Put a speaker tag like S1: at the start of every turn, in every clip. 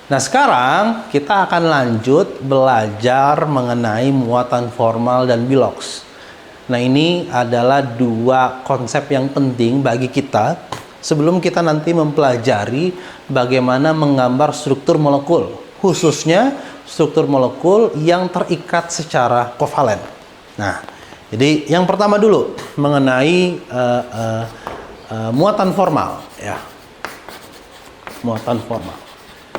S1: Nah, sekarang kita akan lanjut belajar mengenai muatan formal dan bilox. Nah, ini adalah dua konsep yang penting bagi kita sebelum kita nanti mempelajari bagaimana menggambar struktur molekul, khususnya struktur molekul yang terikat secara kovalen. Nah, jadi yang pertama dulu mengenai muatan formal, ya. Muatan formal.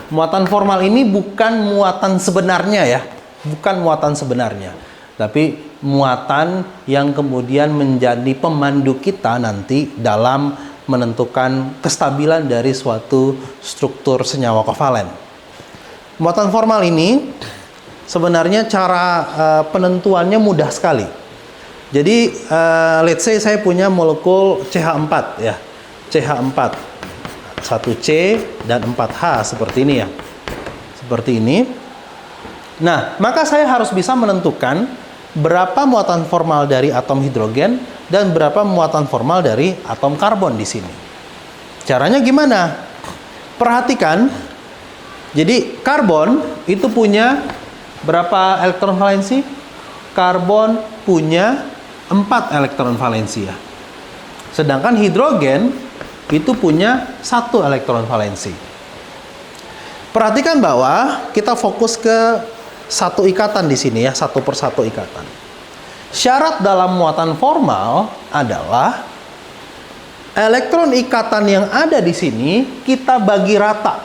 S1: Muatan formal ini bukan muatan sebenarnya, ya, bukan muatan sebenarnya, tapi muatan yang kemudian menjadi pemandu kita nanti dalam menentukan kestabilan dari suatu struktur senyawa kovalen. Muatan formal ini sebenarnya cara penentuannya mudah sekali. Jadi let's say saya punya molekul CH4, ya, CH4. 1C dan 4H seperti ini, ya. Seperti ini. Nah, maka saya harus bisa menentukan berapa muatan formal dari atom hidrogen dan berapa muatan formal dari atom karbon di sini. Caranya gimana? Perhatikan. Jadi, karbon itu punya berapa elektron valensi? Karbon punya 4 elektron valensi, ya. Sedangkan hidrogen itu punya 1 elektron valensi. Perhatikan bahwa kita fokus ke satu ikatan di sini, ya, satu persatu ikatan. Syarat dalam muatan formal adalah elektron ikatan yang ada di sini kita bagi rata.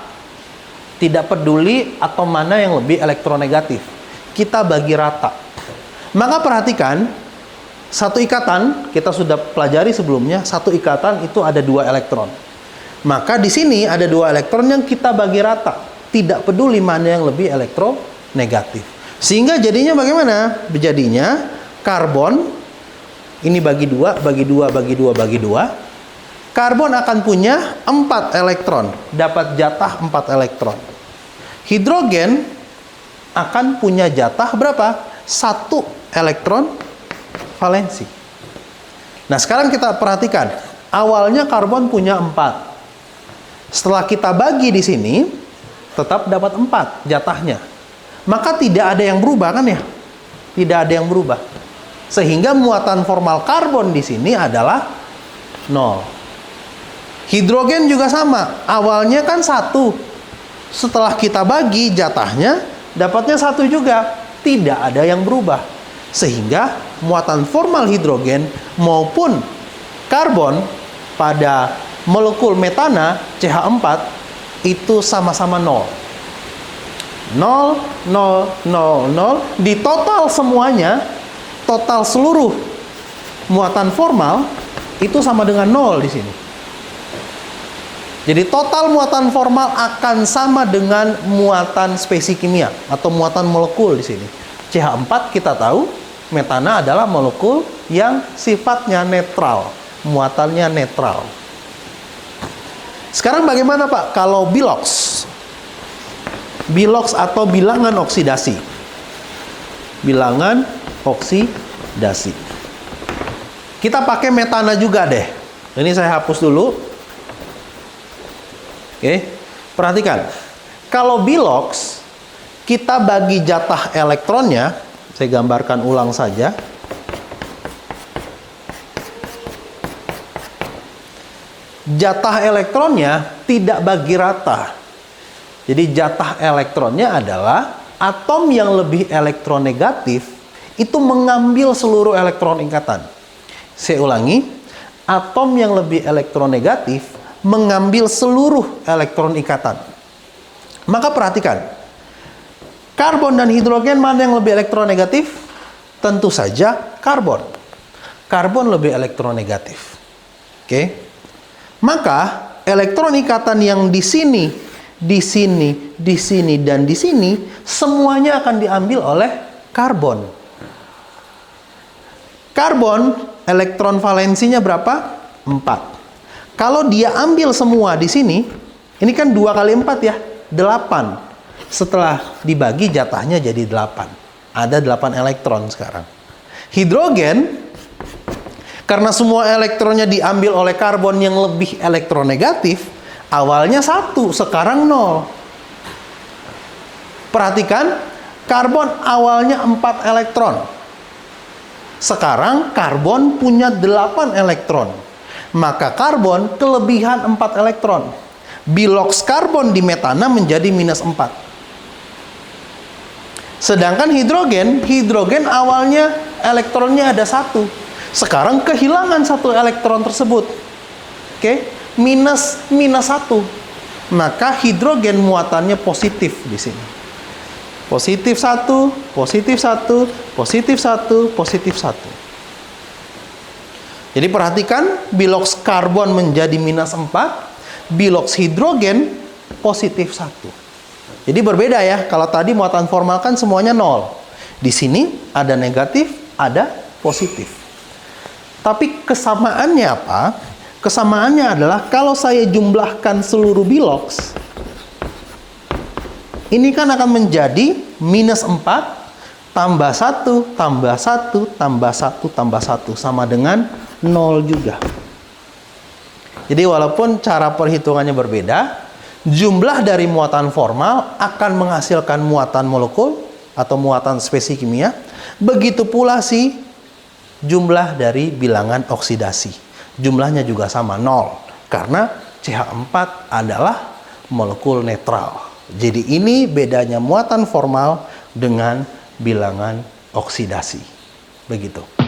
S1: Tidak peduli atom mana yang lebih elektronegatif. Kita bagi rata. Maka perhatikan, satu ikatan, kita sudah pelajari sebelumnya, satu ikatan itu ada 2 elektron. Maka di sini ada 2 elektron yang kita bagi rata. Tidak peduli mana yang lebih elektronegatif. Sehingga jadinya bagaimana? Jadinya karbon, ini bagi 2, bagi 2, bagi 2, bagi 2. Karbon akan punya 4 elektron. Dapat jatah 4 elektron. Hidrogen akan punya jatah berapa? 1 elektron valensi. Nah, sekarang kita perhatikan. Awalnya karbon punya 4. Setelah kita bagi di sini, tetap dapat 4 jatahnya. Maka tidak ada yang berubah, kan, ya? Tidak ada yang berubah. Sehingga muatan formal karbon di sini adalah 0. Hidrogen juga sama. Awalnya kan 1. Setelah kita bagi jatahnya, dapatnya 1 juga. Tidak ada yang berubah. Sehingga muatan formal hidrogen maupun karbon pada molekul metana CH4 itu sama-sama 0. 0, 0, 0, 0. Di total semuanya, total seluruh muatan formal itu sama dengan 0 di sini. Jadi total muatan formal akan sama dengan muatan spesies kimia atau muatan molekul di sini. CH4 kita tahu metana adalah molekul yang sifatnya netral, muatannya netral. Sekarang bagaimana, Pak, kalau bilox? Bilox atau bilangan oksidasi. Bilangan oksidasi. Kita pakai metana juga deh. Ini saya hapus dulu. Oke, perhatikan. Kalau bilox, kita bagi jatah elektronnya, saya gambarkan ulang saja. Jatah elektronnya tidak bagi rata. Jadi jatah elektronnya adalah atom yang lebih elektronegatif itu mengambil seluruh elektron ikatan. Saya ulangi, atom yang lebih elektronegatif mengambil seluruh elektron ikatan. Maka perhatikan, karbon dan hidrogen mana yang lebih elektronegatif? Tentu saja karbon. Karbon lebih elektronegatif. Oke. Maka elektron ikatan yang di sini, di sini, di sini, dan di sini semuanya akan diambil oleh karbon. Karbon elektron valensinya berapa? 4. Kalau dia ambil semua di sini, ini kan 2 kali 4 ya, 8. Setelah dibagi jatahnya jadi 8. Ada 8 elektron sekarang. Hidrogen, karena semua elektronnya diambil oleh karbon yang lebih elektronegatif, awalnya 1, sekarang 0. Perhatikan, karbon awalnya 4 elektron. Sekarang karbon punya 8 elektron. Maka karbon kelebihan 4 elektron. Biloks karbon di metana menjadi minus 4. Sedangkan hidrogen awalnya elektronnya ada 1. Sekarang kehilangan 1 elektron tersebut. Oke, minus 1. Maka hidrogen muatannya positif di sini. Positif 1, positif 1, positif 1, positif 1. Jadi perhatikan, biloks karbon menjadi minus 4, biloks hidrogen positif 1. Jadi berbeda ya, kalau tadi muatan formal kan semuanya 0. Di sini ada negatif, ada positif. Tapi kesamaannya apa? Kesamaannya adalah kalau saya jumlahkan seluruh biloks, ini kan akan menjadi minus 4 tambah 1 tambah 1 tambah 1 tambah 1 sama dengan 0 juga. Jadi walaupun cara perhitungannya berbeda, jumlah dari muatan formal akan menghasilkan muatan molekul atau muatan spesies kimia. Begitu pula si jumlah dari bilangan oksidasi. Jumlahnya juga sama 0 karena CH4 adalah molekul netral. Jadi ini bedanya muatan formal dengan bilangan oksidasi. Begitu.